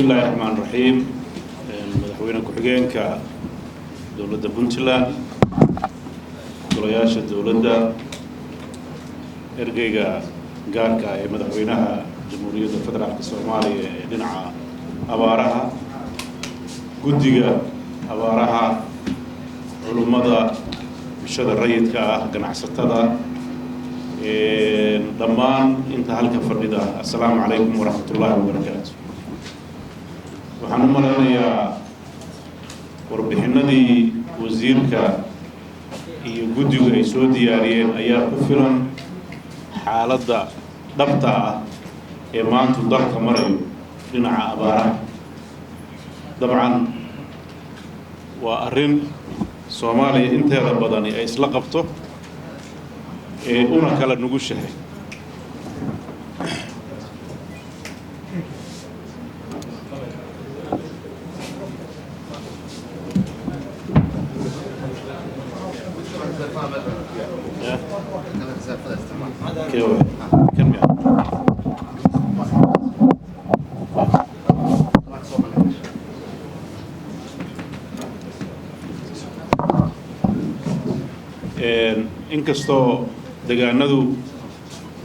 بسم الله الرحمن الرحيم. مدحوينك وحجينك دولة بنتلاند golayaasha dawladda ergeyga gaarka ah ee madaxweynaha jamhuuriyadda federaalka Soomaaliya ee dhinaca abaaraha guddiga abaaraha culimada bulshada rayidka ah ganacsatada dhammaan inta halka fadhida assalaamu calaykum waraxmatullaahi wabarakaatuh waxaan u maleynayaa warbixinadii wasiirka iyo guddigu ay soo diyaariyeen ayaa ku filan xaaladda dhabta ah ee maanta dalka marayo dhinaca abaaraha dabcan waa arrin Soomaaliya inteeda badan ay isla qabto ee una kala nugushahay inkastoo deegaanadu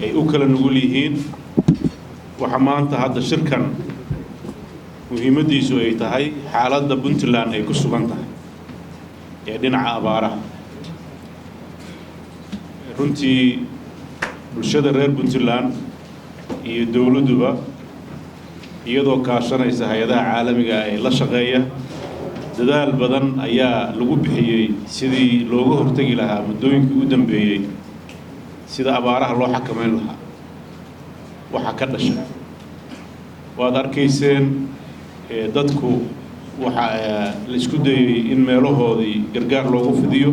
ay u kala nugul yihiin waxa maanta hadda shirkan muhiimadiisu ay tahay xaaladda Puntland ay ku sugan tahay ee dhinaca abaaraha runtii bulshada reer Puntland iyo dawladuba iyadoo kaashanaysa hay'adaha caalamiga ah ee la shaqeeya dadaal badan ayaa lagu bixiyay sidii looga hortagi lahaa muddooyinkii u dambeeyay sida abaaraha loo xakameyn lahaa waxa ka dhashay waad arkayseen dadku waxa la isku dayay in meelahoodii gargaar loogu fidiyo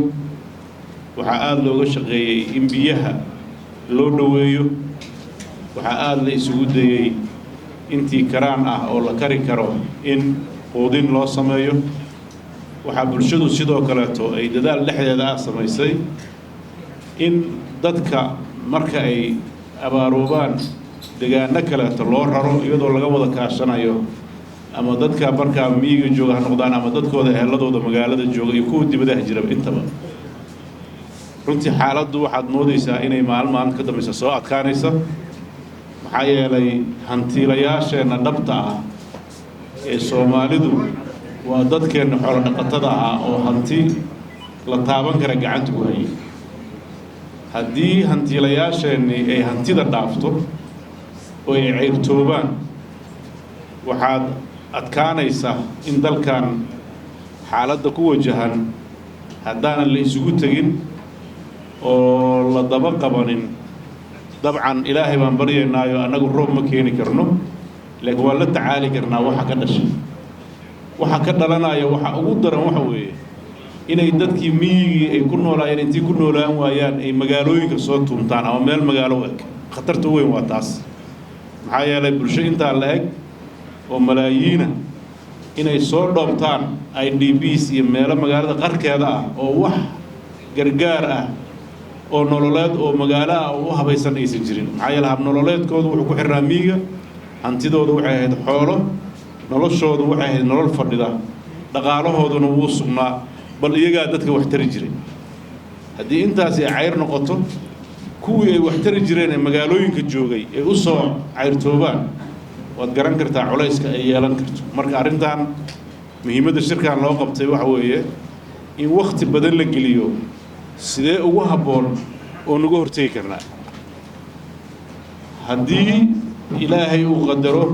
waxa aad looga shaqeeyay in biyaha loo dhaweeyo waxa aad la isugu dayay intii karaan ah oo la kari karo in quudin loo sameeyo waxa bulshadu sidoo kaleeto ay dadaal dhexdeeda ah samaysay in dadka marka ay abaaroobaan deegaano kaleeto loo raro iyadoo laga wada kaashanayo ama dadka markaa miyiga jooga ha noqdaan ama dadkooda eheladooda magaalada jooga iyo kuwa dibadaha jira intaba runtii xaaladdu waxaad moodaysaa inay maalin ka dambaysa soo adkaanaysa maxaa yeelay hantiilayaasheenna dhabta ah ee Soomaalidu waa dadkeena xoolo dhaqatada ah oo hanti la taaban kara gacanta ku hayay haddii hantiilayaasheenni ay hantida dhaafto oo ay ceyrtoobaan waxaad adkaanaysa in dalkan xaaladda ku wajahan haddaanan la isugu tegin oo la daba qabanin dabcan ilaahay baan baryaynaayo annagu roob ma keeni karno laakiin waa la tacaali karnaa waxa ka dhashay waxa ka dhalanaya waxa ugu daran waxa weeye inay dadkii miyigii ay ku noolaayeen intii ku noolaan waayaan ay magaalooyinka soo tuuntaan ama meel magaalo u eg khatarta weyn waa taas maxaa yeelay bulsho intaa la eg oo malaayiina inay soo dhoobtaan IDPs iyo meelo magaalada qarkeeda ah oo wax gargaar ah oo nololeed oo magaalo ah oo u habaysan aysan jirin maxaa yeelay hab nololeedkoodu wuxuu ku xirnaa miyiga hantidoodu waxay ahayd xoolo noloshoodu waxay ahayd nolol fadhida dhaqaalahooduna wuu sugnaa bal iyagaa dadka wax tari jiray haddii intaas ay cayr noqoto kuwii ay wax tari jireen ee magaalooyinka joogay ee u soo cayrtoobaan waad garan kartaa culayska ay yeelan karto marka arrintan muhiimadda shirkan loo qabtay waxa weeye in waqti badan la geliyo sidee ugu habboon oo nuga hortegi karnaa haddii ilaahay uu qadaro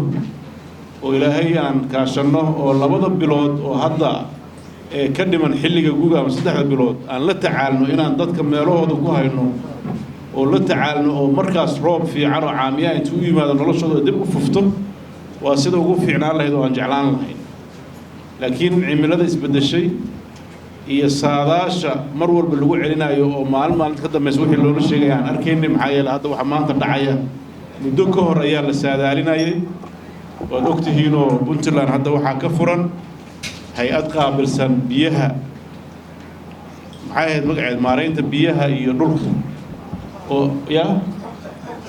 oo ilaahay aan kaashanno oo labada bilood oo hadda ka dhiman xilliga guga ama saddexda bilood aan la tacaalno inaan dadka meelahooda ku hayno oo la tacaalno oo markaas roob fiican oo caamiya intuu u yimaado noloshooda dib u fufto waa sida ugu fiicnaan lahayd oo aan jeclaan lahayn laakiin cimilada isbedeshay iyo saadaasha mar walba lagu celinayo oo maalinta ka dambaysa wixii loola sheegay aan arkaynay maxaa yeelay hadda waxa maanta dhacaya muddo ka hor ayaa la saadaalinayay waad ogtihiinoo Puntland hadda waxaa ka furan hay-ad qaabilsan biyaha maxay ahayd magaceed maareynta biyaha iyo dhulka oo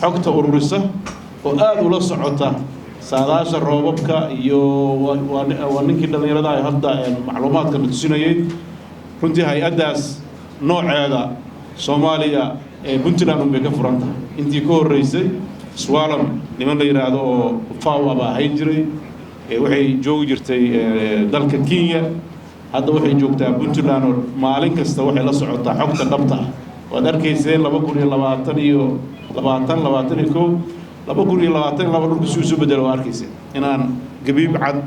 xogta ururisa oo aad ula socota saadaasha roobabka iyo waa ninkii dhallinyarada ay hadda macluumaadka la tusinayay runtii hay-addaas nooceeda Soomaaliya Puntland bay ka furan tahay intii ka horeysay Swalam niman la yiraahdo oo FAO baa hay jiray waxay joogi jirtay dalka Kenya hadda waxay joogtaa Puntland oo maalin kasta waxay la socotaa xogta dhabta ah waad arkayseen 2020 iyo 2021 dhulku soo bedelo arkayseen inaan gabiib cad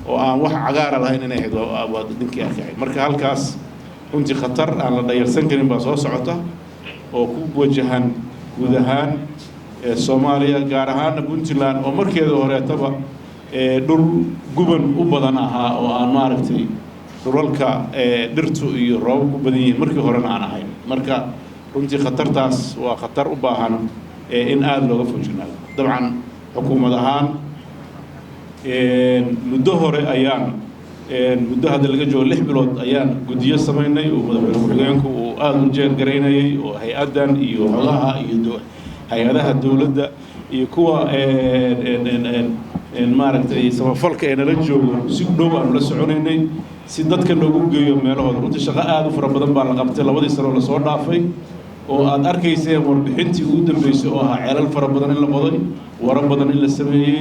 oo aan wax cagaar lahayn inay ahayd waa dinkii arkay marka halkaas runtii khatar aan la dhayalsan karin baa soo socota oo ku wajahan guud ahaan Soomaaliya gaar ahaan Puntland oo markeeda horeetaba dhul guban u badan ahaa oo aan maaragtay dhulalka dhirtu iyo roob ku badan yihiin markii horena aan ahayn marka runtii khatartaas waa khatar u baahan in aad looga foojinaado dabcan xukuumad ahaan muddo hore ayaan muddo hadda laga joogo 6 bilood ayaan guddiyo samaynay oo madaxweyne ku-xigeenku uu aad u jeergareynayay oo hay-adan iyo xogaha iyo hay-adaha dawladda iyo kuwa maaragtay samafalka ee nala joogo si dhow aan la soconaynay si dadka loogu geeyo meelahooda runtii shaqo aad u fara badan baa la qabtay 2 sano la soo dhaafay oo aad arkayseen warbixintii ugu dambeysay oo ahaa ceelal fara badan in la qoday wara badan in la sameeyey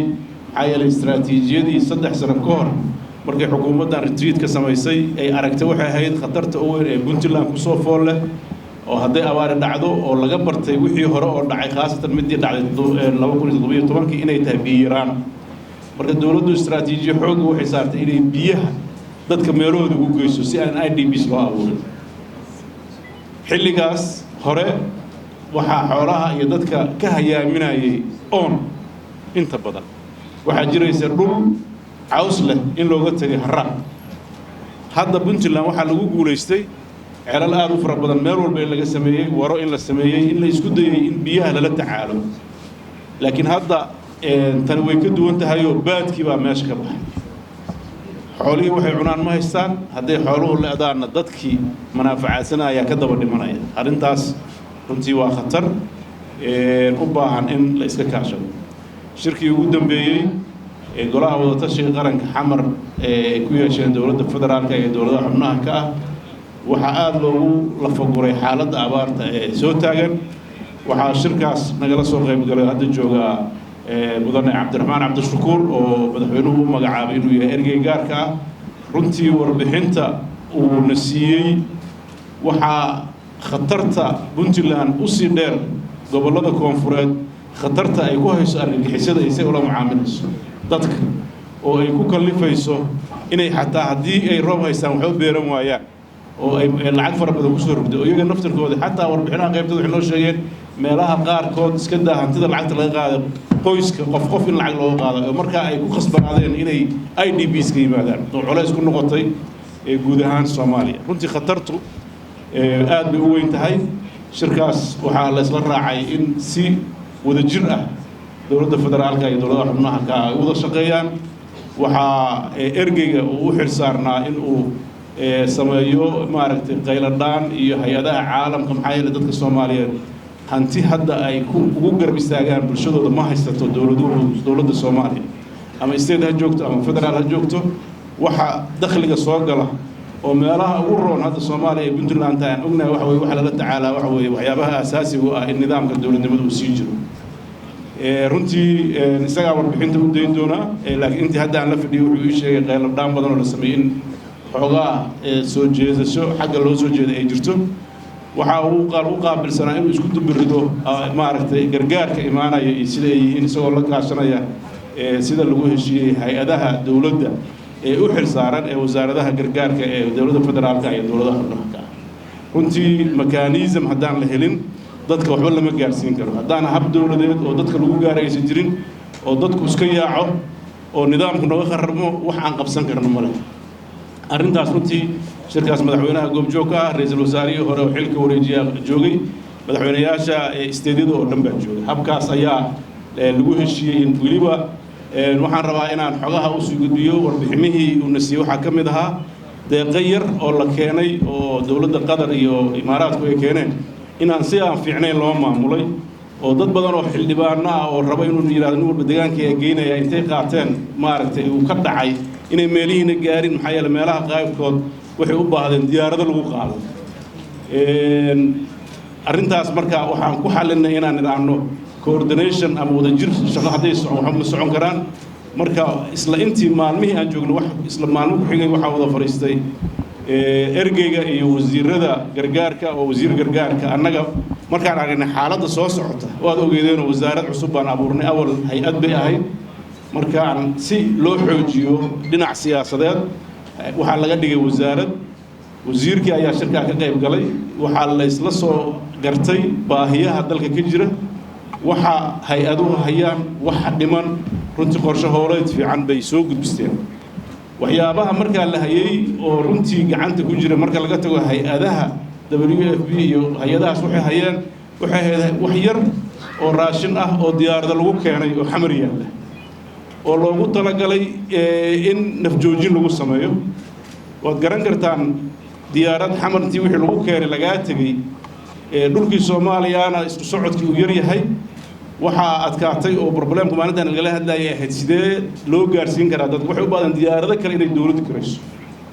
maxaa yeelay istaraatiijiyadii 3 sano ka hor markay xukuumaddan retreat ka samaysay ay aragtay waxay ahayd khatarta ugu weyn ee Puntland ku soo fool leh oo hadday abaari dhacdo oo laga bartay wixii hore oo dhacay khaasatan midii dhacday 2017 inay tahay biyo yaraan marka dawladdu istaraatiijiyo xoog waxay saartay inay biyaha dadka meelahooda ugu geyso si aan IDPs loo abuurin xilligaas hore waxaa xoolaha iyo dadka ka hayaaminayay inta badan waxaa jiraysa dhul caws leh in looga tagay harraad hadda Puntland waxaa lagu guulaystay ceelal aad u fara badan meel walba in laga sameeyey waro in la sameeyey in la isku dayay in biyaha lala tacaalo laakiin hadda tan way ka duwan tahay oo baadkii baa meesha ka baxay xoolihii waxay cunaan ma haystaan hadday xooluhu leedaana dadkii manaafacaadsanaya ka daba dhimanaya arrintaas runtii waa khatar u baahan in la iska kaashado shirkii ugu dambeeyey golaha wadatashiga qaranka xamar ay ku yeesheen dowladda federaalka iyo dowladaha xubnaha ka ah waxaa aad loogu lafaguray xaaladda abaarta ee soo taagan waxaa shirkaas nagala soo qayb galay hadda jooga mudane cabdiraxmaan cabdishakuur oo madaxweynuhu u magacaabay inuu yahay ergey gaarka ah runtii warbixinta uu na siiyey waxaa khatarta Puntland u sii dheer gobollada koonfureed khatarta ay ku hayso argagixisada isay ula mucaamilayso dadka oo ay ku kallifayso inay xataa haddii ay roob haystaan waxba beeran waayaan oo ay lacag fara badan ku soo rogday oo iyaga naftirkooda xataa warbixinaha qaybtooda waxay noo sheegeen meelaha qaarkood iska daa hantida lacagta laga qaado qoyska qof in lacag looga qaado oo markaa ay ku khasbanaadeen inay IDPs ka yimaadaan oo culays ku noqotay guud ahaan Soomaaliya runtii khatartu aad bay u weyn tahay shirkaas waxaa la isla raacay in si wadajir ah dowladda federaalka iyo dowladaha xubnaha ka ay wada shaqeeyaan waxaa ergeyga uu u xilsaarnaa in uu sameeyo maaragtay qayladhaan iyo hay-adaha caalamka maxaa yeelay dadka Soomaaliyeed hanti hadda ay ugu garab istaagaan bulshadooda ma haysato dowladda Soomaaliya ama state ha joogto ama federaal ha joogto waxa dakhliga soo gala oo meelaha ugu roon hadda Soomaaliya iyo Puntland aan ognahay waxa weeye waxa la tacaalaa waxa weeye waxyaabaha asaasiga ah in nidaamka dowladnimadu uu sii jiro runtii isaga warbixinta u dayn doona laakiin intii hadda aan la fadhiyo wuxuu ii sheegay qayladhaan badan oo la sameeyay in xogaa soo jeedasho xagga loo soo jeeday ay jirto waxa uu qaabilsanaa inuu isku dubirido maaragtay gargaarka imaanaya iyo sida ay yihiin isagoo la kaashanaya sida lagu heshiiyey hay-adaha dowladda ee u xilsaaran ee wasaaradaha gargaarka ee dowladda federaalka iyo dowladaha xubnaha ka ah runtii mechanism haddaan la helin dadka waxba lama gaarsiin karo haddaan hab dowladeed oo dadka lagu gaaraysan jirin oo dadku iska yaaco oo nidaamku naga kharramo wax aan qabsan karno male arrintaas runtii shirkaas madaxweynaha goobjoogka ah ra'iisul wasaarihii hore oo xilka wareejiya joogay madaxweynayaasha isteediyada oo dhan baa joogay habkaas ayaa lagu heshiiyey in weliba waxaan rabaa inaan xogaha u soo gudbiyo warbixinihii uu na siiyey waxaa ka mid ahaa deeqa yar oo la keenay oo dowladda Qatar iyo Imaaraadku ay keeneen inaan si aan fiicnayn loo maamulay oo dad badan oo xildhibaano ah oo raba inuu yiraahdo nin walba deegaanka ay geynaya intay qaateen maaragtay uu ka dhacay inay meelihiina gaarin maxaa yeelay meelaha qaybkood waxay u baahdeen diyaarado lagu qaado arrintaas marka waxaan ku xalinay inaan idhaahno coordination ama wadajir shaqo hadday ma socon karaan marka isla intii maalmihii aan joogno wax isla maalmo ku xigay waxaa wada fariistay ergeyga iyo wasiirada gargaarka oo wasiir gargaarka annaga markaan aragnay xaaladda soo socota waad ogeedeen wasaarad cusub baan abuurnay awal hay-ad bay ahayd markaan si loo xoojiyo dhinac siyaasadeed waxaa laga dhigay wasaarad wasiirkii ayaa shirkaa ka qayb galay waxaa la isla soo gartay baahiyaha dalka ka jira waxa hay-aduhu hayaan waxa dhiman runtii qorshe hooleed fiican bay soo gudbisteen waxyaabaha markaa la hayay oo runtii gacanta ku jira marka laga tago hay-adaha WFP iyo hay-adahaas waxay hayeen waxay ahayd wax yar oo raashin ah oo diyaarada lagu keenay oo xamar yaalla oo loogu talagalay in nafjoojin lagu sameeyo waad garan kartaan diyaarad xamartii wixii lagu keenay lagaa tegey dhulkii Soomaaliyana isku socodkii uu yar yahay waxaa adkaatay oo problemku maalintan lagala hadlayay ahayd sidee loo gaarsiin karaa dad waxay u baahan diyaarado kale inay dawladdu karayso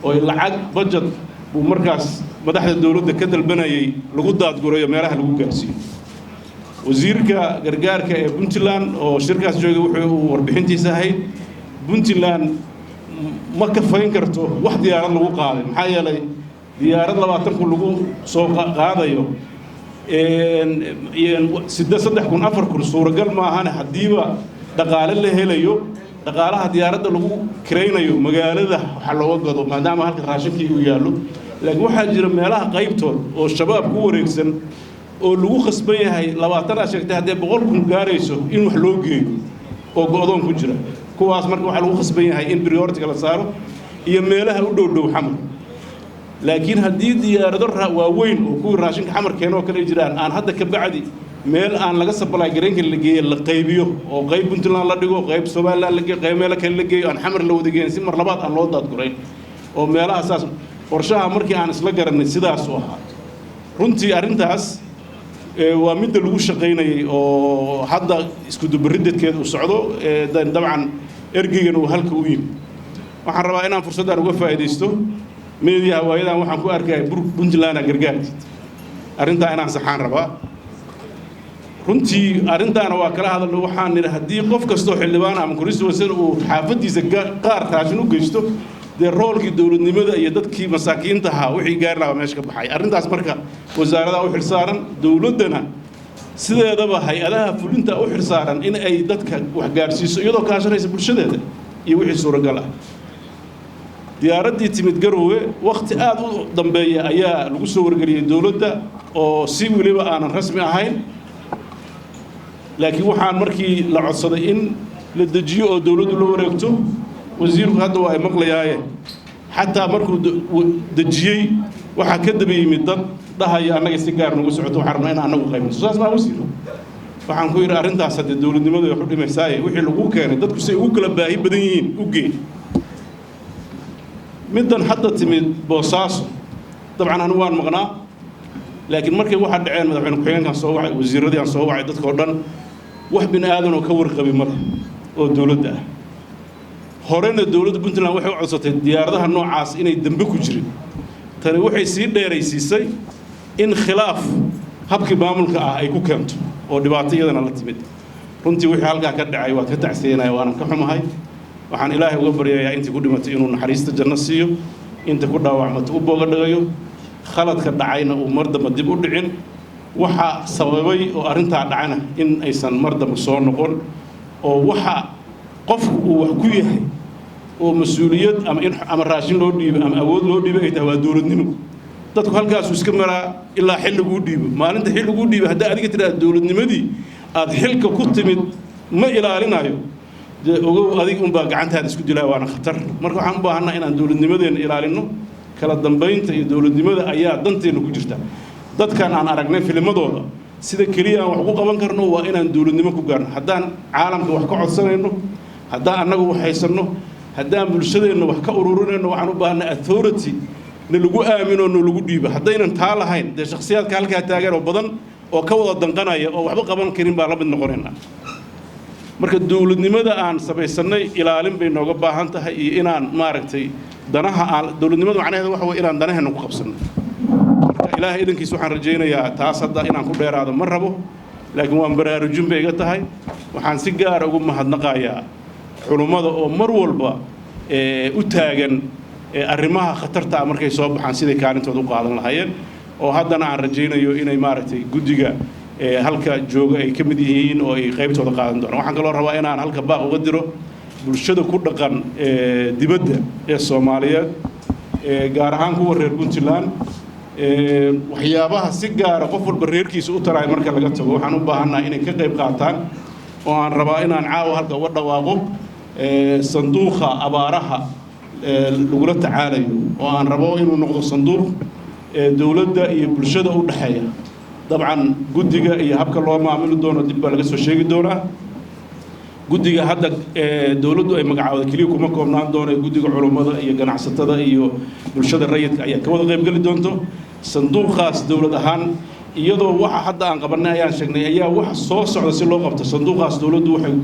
oo lacag budget uu markaas madaxda dawladda ka dalbanayay lagu daadgurayo meelaha lagu gaarsiiyo wasiirka gargaarka ee Puntland oo shirkaas joogay wuxuu warbixintiisa ahayd Puntland ma ka fayn karto wax diyaarad lagu qaaday maxaa yeelay diyaarad 20 kun lagu soo qaadayo saddex kun suuragal maahan hadiiba dhaqaale la helayo dhaqaalaha diyaaradda lagu kireynayo magaalada waxa looga gado maadaama halka raashinkii uu yaalo laakiin waxaa jira meelaha qaybtood oo shabaab ku wareegsan oo lagu khasban yahay 20 sheegtay hadii 100 kun gaarayso in wax loo geeyo oo go'doon ku jira kuwaas marka waxa lagu khasban yahay in priority la saaro iyo meelaha u dhow xamar laakiin haddii diyaarado waaweyn oo kuwii raashinka xamarkeena oo kale jiraan aan hadda ka bacdi meel aan laga supply gareenka la geeyo la qaybiyo oo qayb Puntland la dhigo qayb Soomaaliland la geeyo qayb meel kale la geeyo aan xamar la wada geeyin si mar labaad aan loo daadgurayn oo meelaha asaas qorshaha markii aan isla garanay sidaas oo ahaa runtii arrintaas waa mid lagu shaqeynayay oo hadda isku dubaridkeedu socdo dabcan ergeygan uu halka u yimid waxaan rabaa inaan fursaddan uga faa'iideysto meediyaha waayadan waxaan ku arkay Puntland gargaarka arrinta inaan saxaan rabaa runtii arrintaana waa kala hadalno waxaan nidhi haddii qof kastoo xildhibaan ama kuristo wasan uu xaafadiisa qaar raashin u geysto dee roolkii dawladnimada iyo dadkii masaakiinta ahaa wixii gaari lahaa meesha ka baxay arrintaas marka wasaaradaha u xilsaaran dawladdana sideedaba hay-adaha fulinta u xilsaaran in ay dadka wax gaarsiiso iyadoo kaashanaysa bulshadeeda iyo wixii suuragal ah diyaaraddii timid Garowe waqti aad u dambeeya ayaa lagu soo wargeliyay dawladda oo si waliba aanan rasmi ahayn laakiin waxaan markii la codsaday in la dejiyo oo dawladdu la wareegto wasiirku hadda waa ay maqlayaaye xataa markuu dejiyay waxa ka daba yimid dad dhahaya annaga si gaar nagu socoto waxaan rabnaa in annagu qaybno saas ma wasiir waxaan ku yiri arrintaas hadda dawladnimadu ay xudhimaysaa wixii lagu keenay dadku si ugu kala baahi badan yihiin u geey middan hadda timid Boosaaso dabcan anu waan maqnaa laakiin markay waxa dhaceen madaxweyne ku-xigeenkan soo wacay wasiiradii aan soo wacay dadka oo dhan wax bini aadan oo ka warqabay mar oo dawladda ah horena dawladda Puntland waxay u codsatay diyaaradaha noocaas inay dambe ku jirin tani waxay sii dheeraysiisay in khilaaf habkii maamulka ah ay ku keento oo dhibaato iyadana la timid runtii wixii halkaa ka dhacay waa ka tacsiinaya waana ka xumahay waxaan ilaahay uga baryayaa intii ku dhimatay inuu naxariista janno siiyo inta ku dhaawacmato u booga dhagayo khaladka dhacayna uu mar dambe dib u dhicin waxa sababay oo arrintaa dhacana in aysan mar dambe soo noqon oo waxa qofku uu wax ku yahay oo mas'uuliyad ama raashin loo dhiibo ama awood loo dhiibo ay tahay waa dawladnimo dadku halkaas iska maraa ilaa xil lagu dhiibo maalinta xil lagu dhiibo haddii adiga tiraahdo dawladnimadii aad xilka ku timid ma ilaalinayo ogow adiga un baa gacantaada isku dilaa waana khatar marka waxaan u baahanaa inaan dawladnimadeena ilaalino kala dambeynta iyo dawladnimada ayaa danteena ku jirta dadkan aan aragnay filmadooda sida kaliya aan wax ku qaban karno waa inaan dawladnimo ku gaarno haddaan caalamka wax ka codsanayno haddaan annagu wax haysanno haddaan bulshadeena wax ka ururinayno waxaan u baahanaa authority na lagu aamino na lagu dhiibo haddaynan taa lahayn dee shakhsiyaadka halkaa taagan oo badan oo ka wada danqanaya oo waxba qaban karin baa la mid noqonaynaa marka dawladnimada aan samaysanay ilaalin bay nooga baahan tahay iyo inaan maaragtay danaha aan dawladnimada macnaheedu waxa weeye inaan danaheena ku qabsano marka ilaahay idankiisa waxaan rajaynayaa taas hadda inaan ku dheeraado ma rabo laakiin waan baraarujin bay iga tahay waxaan si gaar ugu mahadnaqayaa culummada oo mar walba u taagan arrimaha khatarta ah markay soo baxaan siday kaalintooda u qaadan lahaayeen oo haddana aan rajaynayo inay maaragtay guddiga halka jooga ay ka mid yihiin oo ay qaybtooda qaadan doonaan waxaan kaloo rabaa inaan halka baaq uga diro bulshada ku dhaqan dibadda ee Soomaaliyeed gaar ahaan kuwa reer Puntland waxyaabaha si gaar ah qof walba reerkiisa u taray marka laga tago waxaan u baahanahay inay ka qayb qaataan oo aan rabaa inaan caawa halka uga dhawaaqo sanduuqa abaaraha lagula tacaalayo oo aan rabo inuu noqdo sanduuq dawladda iyo bulshada u dhaxeeya dabcan guddiga iyo habka loo maamuli doono dib baa laga soo sheegi doonaa guddiga hadda dawladdu ay magacaawday kaliya kuma koobnaan doono guddiga culummada iyo ganacsatada iyo bulshada rayidka ayaa ka wada qayb gali doonto sanduuqaas dawlad ahaan iyadoo waxa hadda aan qabanay ayaan sheegnay ayaa wax soo socda si loo qabto sanduuqaas dawladdu waxay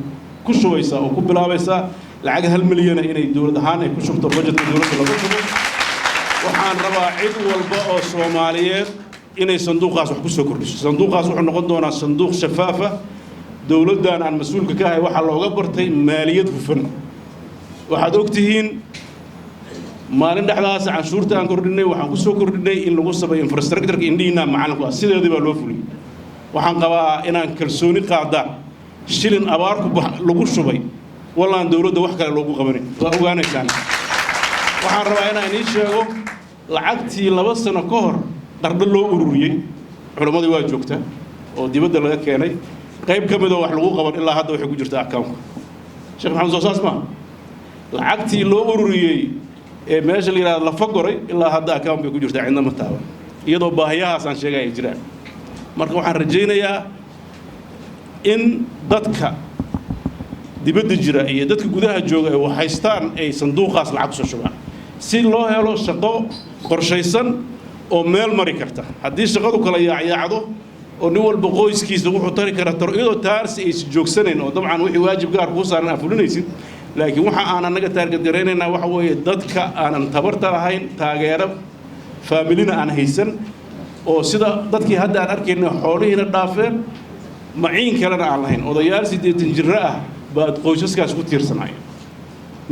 ku shubaysaa oo ku bilaabaysaa lacag 1 milyan inay dawlad ahaan ay ku shubto budgetka dawladda lagu shubo waxaan rabaa cid walba oo Soomaaliyeed inay sanduuqaas wax ku soo kordhiso sanduuqaas wuxuu noqon doonaa sanduuq shafaafa dawladdan aan mas'uulka ka ahay waxa looga bartay maaliyad hufan waxaad ogtihiin maalin dhexdaas canshuurta aan kordhinay waxaan ku soo kordhinay in lagu sameeyo infrastructure-ka indhiina macalinku sideedii baa loo fuliyay waxaan qabaa inaan kalsooni qaadaan shilin abaar ku lagu shubay wallaan dawladda wax kale loogu qabanay waa ogaanaysaan waxaan rabaa inaan idin sheego lacagtii 2 sano ka hor qardho loo ururiyay culimadii waa joogta oo dibadda laga keenay qayb ka mid ah wax lagu qaban ilaa hadda waxay ku jirtaa account Sheekh Maxamed Soosaas ma lacagtii loo ururiyay meesha la yiraahdo la fagoray ilaa hadda account bay ku jirtaa cidna ma taaban iyadoo baahiyahaas aan sheegay ay jiraan marka waxaan rajaynayaa in dadka dibadda jira iyo dadka gudaha jooga ay waxaystaan ay sanduuqaas lacag soo shubaan si loo helo shaqo qorshaysan oo meel mari karta haddii shaqadu kala yaacdo oo nin walba qoyskiisa wuxuu tari kara taro iyadoo taarsi ay joogsaneen oo dabcan wixii waajib gaar ku saaran afulinaysid laakiin waxa aan anaga taarget gareynaynaa waxa weeye dadka aanan tabarta lahayn taageero faamilina aan haysan oo sida dadkii hadda aan arkayna xoolihiina dhaafeen maciin kalena aan lahayn odayaal 80 jir ah baad qoysaskaas ku tiirsanayeen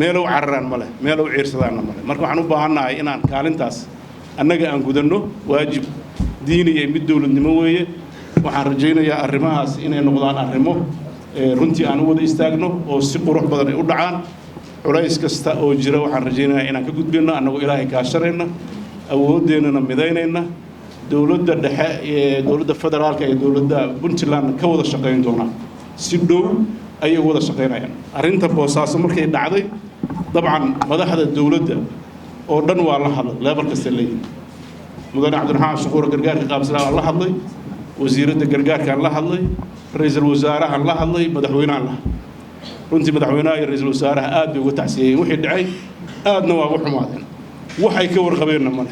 meelow cararaan ma leh meelow ciirsadaanna ma leh marka waxaan u baahannahay inaan kaalintaas annaga aan gudanno waajib diini iyo mid dawladnimo weeye waxaan rajaynayaa arrimahaas inay noqdaan arrimo runtii aan u wada istaagno oo si qurux badan ay u dhacaan culays kasta oo jira waxaan rajaynayaa inaan ka gudbino annagoo ilaahay kaashanayna awoodeennana midaynayna dawladda dhexe ee dawladda federaalka iyo dawladda Puntland ka wada shaqayn doonaan si dhow ayay wada shaqaynayaan arrinta boosaaso markay dhacday dabcan madaxda dawladda oo dhan waa la hadlay level kasta leeyahay mudane Cabdiraxmaan Shukuur gargaarka qaabsanaa la hadlay wasiiradda gargaarka la hadlay ra'iisul wasaaraha la hadlay madaxweynaha la runtii madaxweynaha iyo ra'iisul wasaaraha aad bay uga tacsiyeen wixii dhacay aadna waa ugu xumaadeen waxay ka warqabeenna ma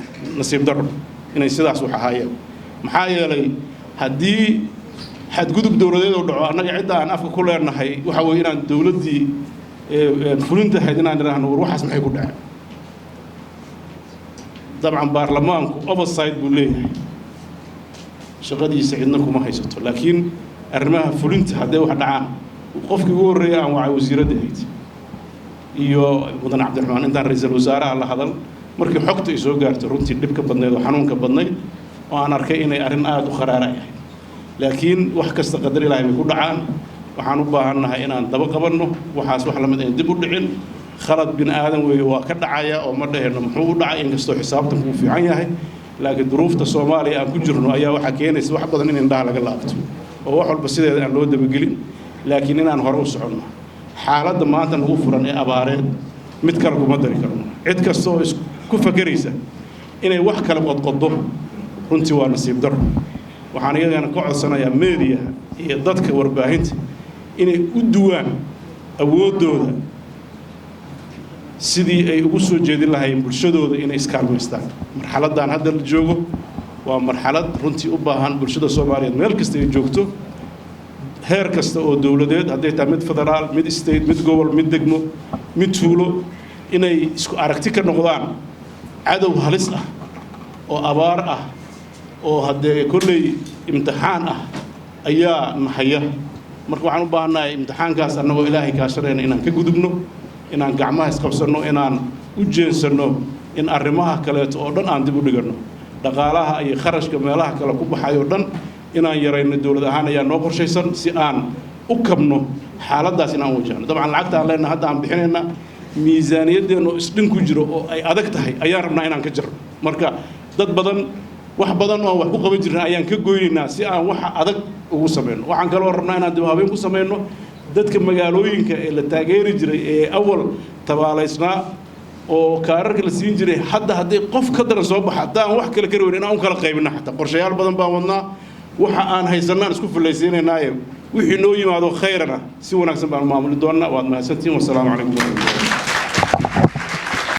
nasiib darro inay sidaas wax ahaayeen maxaa yeelay haddii xadgudub dawladeed oo dhaco annaga cidda aan afka ku leenahay waxa weeye inaan dawladdii fulinta ahayd inaan idhaahno war waxaas maxay ku dhaceen dabcan baarlamaanku oversight buu leeyahay shaqadiisa cidna kuma haysato laakiin arrimaha fulinta haddii wax dhacaan qofkii ugu horreeyay aan wacay wasiiradda ahayd iyo mudane Cabdiraxmaan intaan ra'iisul wasaaraha la hadal markii xogta ay soo gaartay runtii dhibka badneed oo xanuunka badneed oo aan arkay inay arrin aad u kharaar ah laakiin wax kasta qadar Ilaahay bay ku dhacaan waxaan u baahannahay inaan daba qabanno waxaas wax lamid ah dib u dhicin khalad bin aadan weeye waa ka dhacaya oo ma dhahayno muxuu u dhacay inkastoo xisaabtan ku fiican yahay laakiin duruufta Soomaaliya aan ku jirno ayaa waxa keenaysa wax badan in indhaha laga laabto oo wax walba sideeda aan loo dabagelin laakiin inaan hore u soconno xaaladda maanta nagu furan ee abaareed mid kale kuma dari karno cid kasta oo ku fakaraysa inay wax kale qodqodo runtii waa nasiib darro waxaan iyagana ka codsanayaa media iyo dadka warbaahinta inay u duwaan awoodooda sidii ay ugu soo jeedin lahaayeen bulshadooda inay iskaalmaystaan marxaladdan hadda la joogo ومرحلة رنتي أباهن برشة الصومالية ملك استيج جوكتو هير كستا أو دولة هذي تعمد فدرال مد استيت مد جوال مد دجمو مد تولو إني إسكو أركتيك النقدان عدو هلسة أو أبار أو هذي كل امتحان أيا محيا marka waxaan u baahanahay imtixaankaas annagoo ilaahay ka shaqeynaa inaan ka gudubno inaan gacmaha isqabsano inaan u jeensano in arrimaha kale oo dhan aan dib u dhigano dhaqaalaha iyo kharashka meelaha kale ku baxayo dhan inaan yareyno dawlad ahaan ayaa noo qorshaysan si aan u kabno xaaladaas inaan wajahno dabcan lacagta aan leenahay hadda aan bixinayna miisaaniyadeenu isdhin ku jiro oo ay adag tahay ayaan rabnaa inaan ka jarno marka dad badan wax badan oo wax ku qaban jirnaa ayaan ka goynaynaa si aan wax adag ugu sameeyno waxaan kaloo rabnaa inaan dib habeen ku sameeyno dadka magaalooyinka ee la taageeri jiray ee awal tabaalaysnaa oo kaararka la siin jiray hadda haddii qof ka daran soo baxa haddaan wax kale ka reebin inaan u kala qaybina xataa qorshayaal badan baan wadnaa waxa aan haysanaan isku fulaysiinaynaaye wixii noo yimaado khayrana si wanaagsan baan maamuli doonaa waad mahadsantihiin wassalaamu calaykum